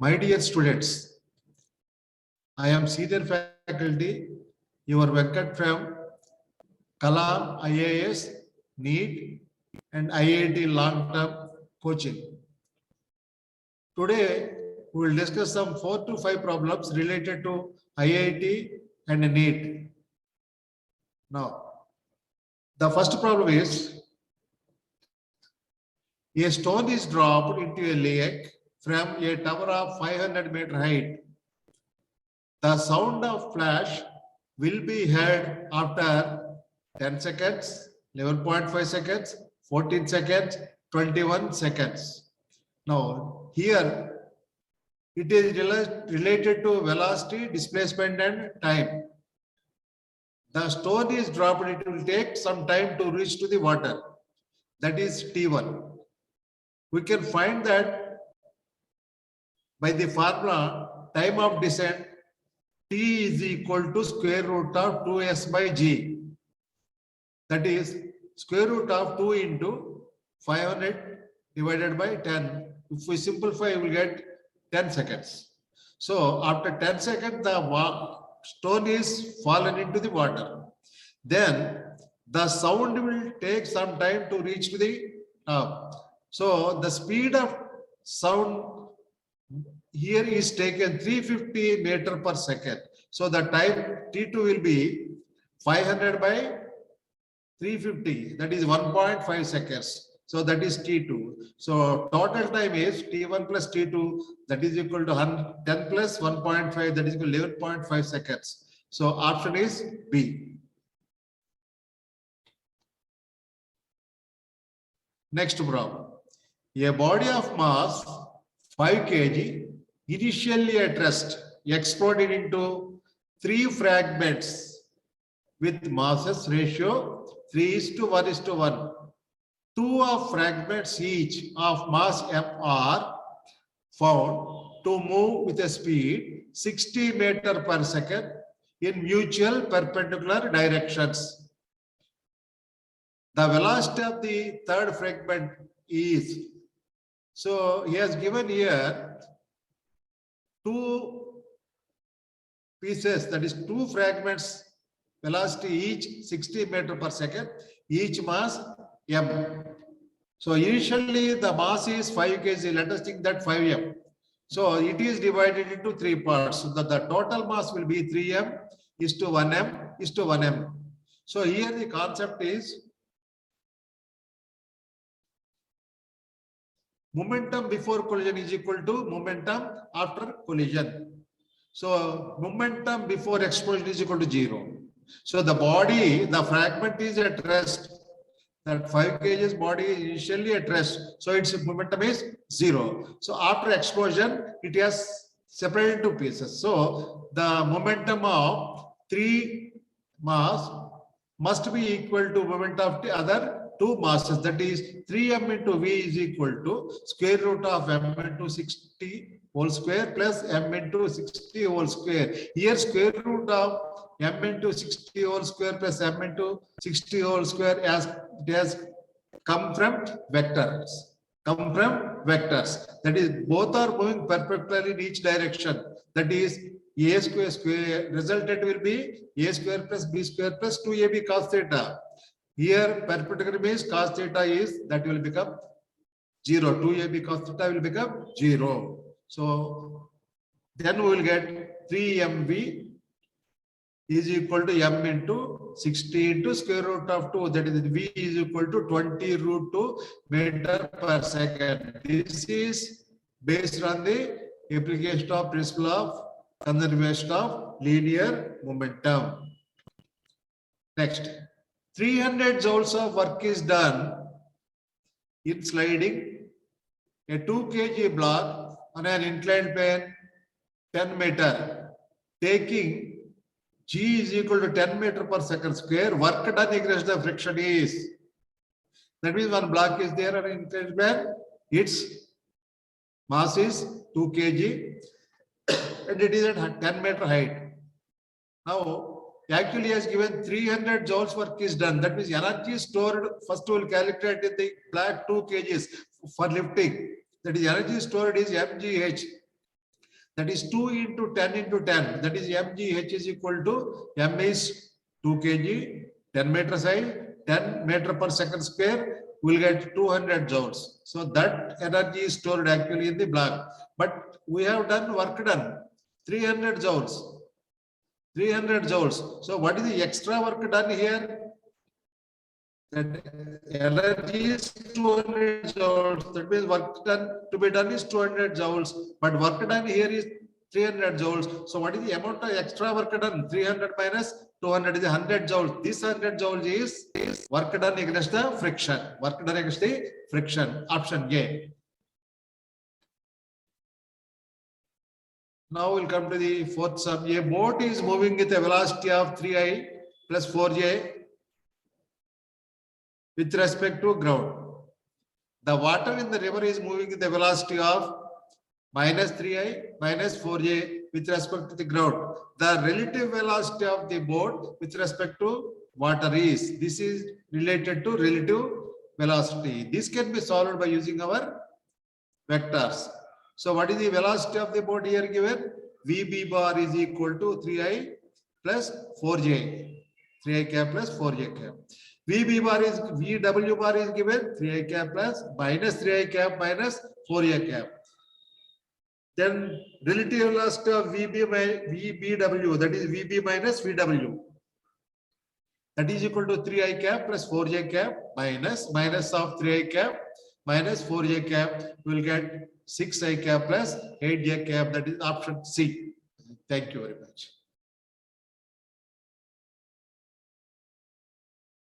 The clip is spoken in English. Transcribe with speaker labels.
Speaker 1: My dear students, I am senior faculty, your Venkat from Kalam IAS, NEET and IIT long-term coaching. Today, we will discuss some 4 to 5 problems related to IIT and NEET. Now, the first problem is, a stone is dropped into a lake from a tower of 500-meter height. The sound of flash will be heard after 10 seconds, 11.5 seconds, 14 seconds, 21 seconds. Now, here it is related to velocity, displacement, and time. The stone is dropped, it will take some time to reach to the water. That is T1. We can find that by the formula time of descent T is equal to square root of 2s by g. That is square root of 2 into 500 divided by 10. If we simplify, we will get 10 seconds. So after 10 seconds, the stone is fallen into the water. Then the sound will take some time to reach to the top. So the speed of sound here is taken 350 meter per second. So the time T2 will be 500 by 350. That is 1.5 seconds. So that is T2. So total time is T1 plus T2. That is equal to 10 plus 1.5. That is equal to 11.5 seconds. So option is B. Next problem. A body of mass 5 kg initially at rest exploded into 3 fragments with masses ratio 3:1:1. 2 of fragments each of mass m are found to move with a speed 60 meter per second in mutual perpendicular directions. The velocity of the third fragment is, so he has given here 2 pieces, that is 2 fragments, velocity each 60 meter per second, each mass m. So initially the mass is 5 kg, let us think that 5m. So it is divided into 3 parts. So the total mass will be 3m is to 1m is to 1m. So here the concept is momentum before collision is equal to momentum after collision. So momentum before explosion is equal to 0. So the body, the fragment is at rest. That 5 kg body is initially at rest. So its momentum is 0. So after explosion, it has separated into pieces. So the momentum of 3 mass must be equal to momentum of the other 2 masses. That is 3m into v is equal to square root of m into 60 whole square plus m into 60 whole square. Here square root of m into 60 whole square plus m into 60 whole square as it has come from vectors. That is both are moving perpendicularly in each direction. That is a square resultant will be a square plus b square plus 2ab cos theta. Here perpendicular means cos theta is, that will become 0. 2ab cos theta will become 0. So then we will get 3mv is equal to m into 60 into square root of 2. That is v is equal to 20 root 2 meter per second. This is based on the application of principle of conservation of linear momentum. Next. 300 joules of work is done in sliding a 2 kg block on an inclined plane 10 meter, taking G is equal to 10 meter per second square. Work done against the friction is, that means one block is there on an inclined plane, its mass is 2 kg and it is at 10 meter height. Now actually has given 300 joules work is done. That means energy stored, first we will calculate in the black 2 kgs for lifting. That is energy stored is mgh. that is 2 into 10 into 10. That is mgh is equal to m is 2 kg, 10 meters high, 10 meter per second square, will get 200 joules. So that energy is stored actually in the block. But we have done work done 300 joules. 300 joules. So what is the extra work done here? That energy is 200 joules. That means work done to be done is 200 joules. But work done here is 300 joules. So what is the amount of extra work done? 300 minus 200 is 100 joules. This 100 joules is work done against the friction. Work done against the friction. Option A. Now we'll come to the fourth sum. A boat is moving with a velocity of 3i plus 4j with respect to ground. The water in the river is moving with a velocity of minus 3i minus 4j with respect to the ground. The relative velocity of the boat with respect to water is, this is related to relative velocity. This can be solved by using our vectors. So what is the velocity of the boat here given? VB bar is equal to 3i plus 4j. 3i cap plus 4j cap. VB bar is, VW bar is given 3i cap plus minus 3i cap minus 4j cap. Then relative velocity of VBW, that is VB minus VW. That is equal to 3i cap plus 4j cap minus of 3i cap minus 4j cap. We will get 6i cap plus 8j cap. That is option C. Thank you very much.